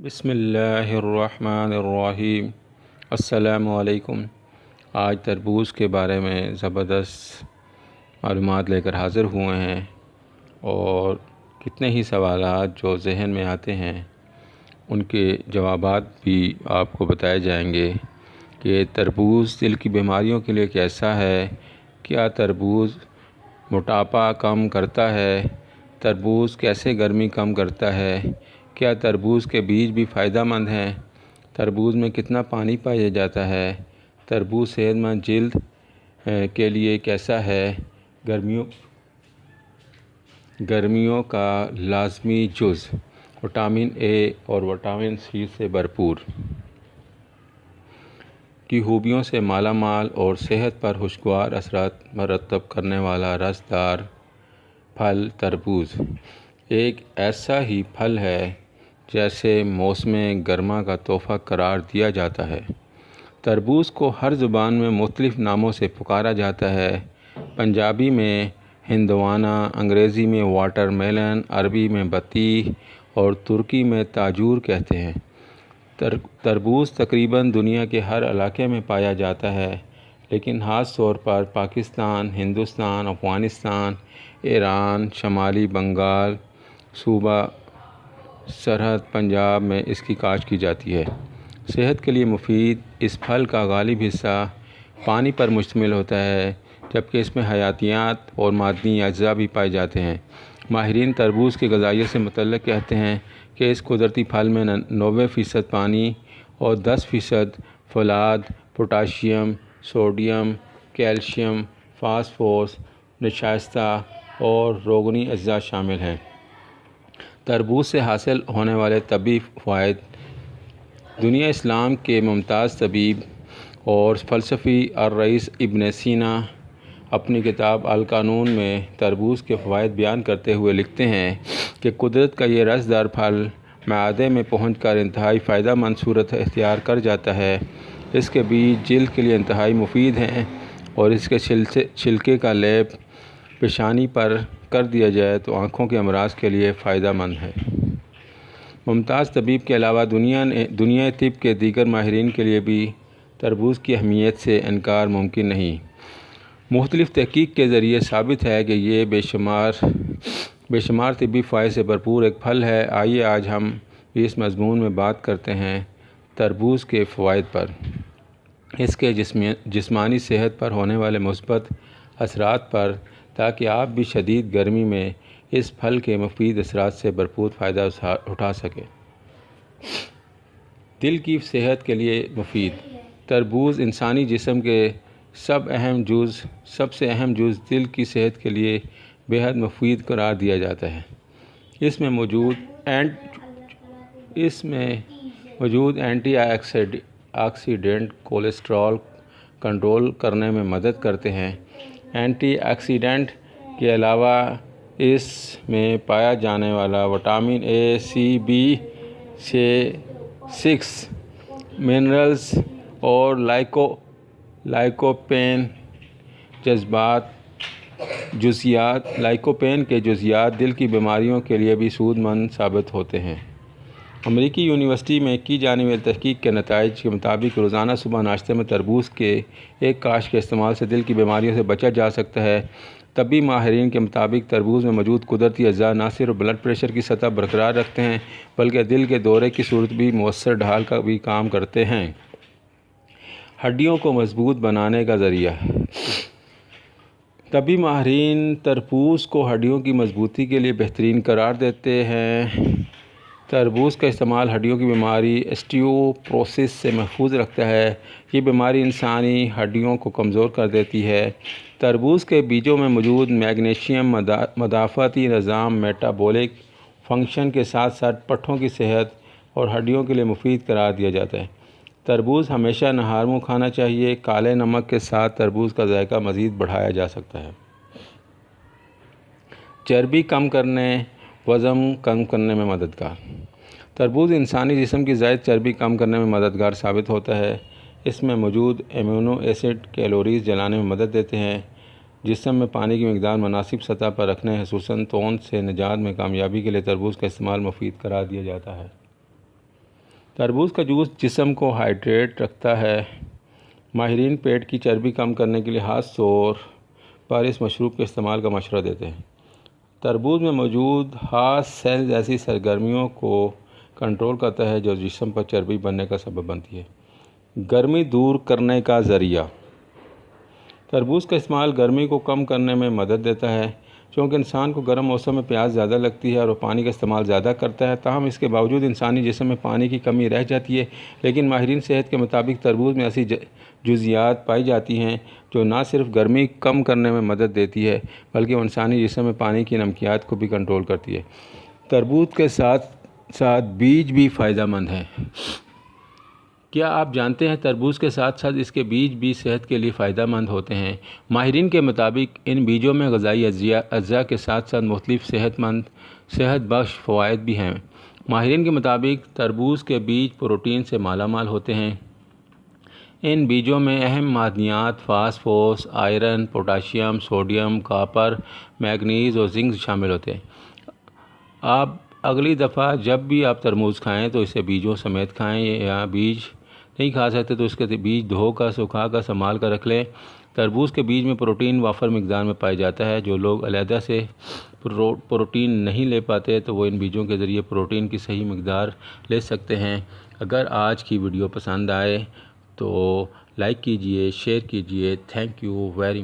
بسم اللہ الرحمن الرحیم۔ السلام علیکم۔ آج تربوز کے بارے میں زبردست معلومات لے کر حاضر ہوئے ہیں اور کتنے ہی سوالات جو ذہن میں آتے ہیں ان کے جوابات بھی آپ کو بتائے جائیں گے کہ تربوز دل کی بیماریوں کے لیے کیسا ہے، کیا تربوز موٹاپا کم کرتا ہے، تربوز کیسے گرمی کم کرتا ہے، کیا تربوز کے بیج بھی فائدہ مند ہیں، تربوز میں کتنا پانی پایا جاتا ہے، تربوز صحت مند جلد کے لیے کیسا ہے، گرمیوں کا لازمی جز، وٹامن اے اور وٹامن سی سے بھرپور، کی خوبیوں سے مالا مال اور صحت پر خوشگوار اثرات مرتب کرنے والا رسدار پھل تربوز ایک ایسا ہی پھل ہے جیسے موسم گرما کا تحفہ قرار دیا جاتا ہے۔ تربوز کو ہر زبان میں مختلف ناموں سے پکارا جاتا ہے۔ پنجابی میں ہندوانا، انگریزی میں واٹر میلن، عربی میں بطیخ اور ترکی میں تاجور کہتے ہیں۔ تربوز تقریباً دنیا کے ہر علاقے میں پایا جاتا ہے، لیکن خاص طور پر پاکستان، ہندوستان، افغانستان، ایران، شمالی بنگال، صوبہ سرحد پنجاب میں اس کی کاشت کی جاتی ہے۔ صحت کے لیے مفید اس پھل کا غالب حصہ پانی پر مشتمل ہوتا ہے، جبکہ اس میں حیاتیات اور معدنی اجزاء بھی پائے جاتے ہیں۔ ماہرین تربوز کی غذائیت سے متعلق کہتے ہیں کہ اس قدرتی پھل میں 90% پانی اور 10% فولاد، پوٹاشیم، سوڈیم، کیلشیم، فاسفورس، نشاستہ اور روغنی اجزاء شامل ہیں۔ تربوز سے حاصل ہونے والے طبی فوائد۔ دنیا اسلام کے ممتاز طبیب اور فلسفی الرئیس ابن سینا اپنی کتاب القانون میں تربوز کے فوائد بیان کرتے ہوئے لکھتے ہیں کہ قدرت کا یہ رسدار پھل معدے میں پہنچ کر انتہائی فائدہ مند صورت اختیار کر جاتا ہے۔ اس کے بیج جلد کے لیے انتہائی مفید ہیں اور اس کے چھلکے کا لیپ پیشانی پر کر دیا جائے تو آنکھوں کے امراض کے لیے فائدہ مند ہے۔ ممتاز طبیب کے علاوہ دنیا طب کے دیگر ماہرین کے لیے بھی تربوز کی اہمیت سے انکار ممکن نہیں۔ مختلف تحقیق کے ذریعے ثابت ہے کہ یہ بے شمار طبی فوائد سے بھرپور ایک پھل ہے۔ آئیے آج ہم اس مضمون میں بات کرتے ہیں تربوز کے فوائد پر، اس کے جسمانی صحت پر ہونے والے مثبت اثرات پر، تاکہ آپ بھی شدید گرمی میں اس پھل کے مفید اثرات سے بھرپور فائدہ اٹھا سکیں۔ دل کی صحت کے لیے مفید۔ تربوز انسانی جسم کے سب سے اہم جز دل کی صحت کے لیے بیحد مفید قرار دیا جاتا ہے۔ اس میں موجود اینٹی آکسیڈنٹ کولیسٹرول کنٹرول کرنے میں مدد کرتے ہیں۔ اینٹی آکسیڈنٹ کے علاوہ اس میں پایا جانے والا vitamin A, C, B6 minerals اور لائکوپین کے جزیئات دل کی بیماریوں کے لیے بھی سود مند ثابت ہوتے ہیں۔ امریکی یونیورسٹی میں کی جانے والی تحقیق کے نتائج کے مطابق روزانہ صبح ناشتے میں تربوز کے ایک کاش کے استعمال سے دل کی بیماریوں سے بچا جا سکتا ہے۔ طبی ماہرین کے مطابق تربوز میں موجود قدرتی اجزاء نہ صرف بلڈ پریشر کی سطح برقرار رکھتے ہیں بلکہ دل کے دورے کی صورت بھی مؤثر ڈھال کا بھی کام کرتے ہیں۔ ہڈیوں کو مضبوط بنانے کا ذریعہ۔ طبی ماہرین تربوز کو ہڈیوں کی مضبوطی کے لیے بہترین قرار دیتے ہیں۔ تربوز کا استعمال ہڈیوں کی بیماری اسٹیوپروسس سے محفوظ رکھتا ہے۔ یہ بیماری انسانی ہڈیوں کو کمزور کر دیتی ہے۔ تربوز کے بیجوں میں موجود میگنیشیم مدافعتی نظام، میٹابولک فنکشن کے ساتھ ساتھ پٹھوں کی صحت اور ہڈیوں کے لیے مفید قرار دیا جاتا ہے۔ تربوز ہمیشہ نہار منہ کھانا چاہیے۔ کالے نمک کے ساتھ تربوز کا ذائقہ مزید بڑھایا جا سکتا ہے۔ چربی کم کرنے، وزن کم کرنے میں مددگار۔ تربوز انسانی جسم کی زائد چربی کم کرنے میں مددگار ثابت ہوتا ہے۔ اس میں موجود امینو ایسڈ کیلوریز جلانے میں مدد دیتے ہیں۔ جسم میں پانی کی مقدار مناسب سطح پر رکھنے، خصوصاً توند سے نجات میں کامیابی کے لیے تربوز کا استعمال مفید قرار دیا جاتا ہے۔ تربوز کا جوس جسم کو ہائیڈریٹ رکھتا ہے۔ ماہرین پیٹ کی چربی کم کرنے کے لیے خاص طور پر اس مشروب کے استعمال کا مشورہ دیتے ہیں۔ تربوز میں موجود خاص سیلز ایسی سرگرمیوں کو کنٹرول کرتا ہے جو جسم پر چربی بننے کا سبب بنتی ہے۔ گرمی دور کرنے کا ذریعہ۔ تربوز کا استعمال گرمی کو کم کرنے میں مدد دیتا ہے۔ چونکہ انسان کو گرم موسم میں پیاس زیادہ لگتی ہے اور وہ پانی کا استعمال زیادہ کرتا ہے، تاہم اس کے باوجود انسانی جسم میں پانی کی کمی رہ جاتی ہے۔ لیکن ماہرین صحت کے مطابق تربوز میں ایسی جزیات پائی جاتی ہیں جو نہ صرف گرمی کم کرنے میں مدد دیتی ہے بلکہ وہ انسانی جسم میں پانی کی نمکیات کو بھی کنٹرول کرتی ہے۔ تربوز کے ساتھ ساتھ بیج بھی فائدہ مند ہیں۔ کیا آپ جانتے ہیں تربوز کے ساتھ ساتھ اس کے بیج بھی صحت کے لیے فائدہ مند ہوتے ہیں؟ ماہرین کے مطابق ان بیجوں میں غذائی اجزاء کے ساتھ ساتھ مختلف صحت بخش فوائد بھی ہیں۔ ماہرین کے مطابق تربوز کے بیج پروٹین سے مالا مال ہوتے ہیں۔ ان بیجوں میں اہم معدنیات phosphorus, iron, potassium, sodium, copper, manganese اور زنک شامل ہوتے ہیں۔ آپ اگلی دفعہ جب بھی آپ تربوز کھائیں تو اسے بیجوں سمیت کھائیں، یا بیج نہیں کھا سکتے تو اس کے بیج دھو کر سکھا کر سنبھال کر رکھ لیں۔ تربوز کے بیج میں پروٹین وافر مقدار میں پایا جاتا ہے۔ جو لوگ علیحدہ سے پروٹین نہیں لے پاتے تو وہ ان بیجوں کے ذریعے پروٹین کی صحیح مقدار لے سکتے ہیں۔ اگر آج کی ویڈیو پسند آئے تو لائک کیجئے، شیئر کیجئے۔ Thank you very much.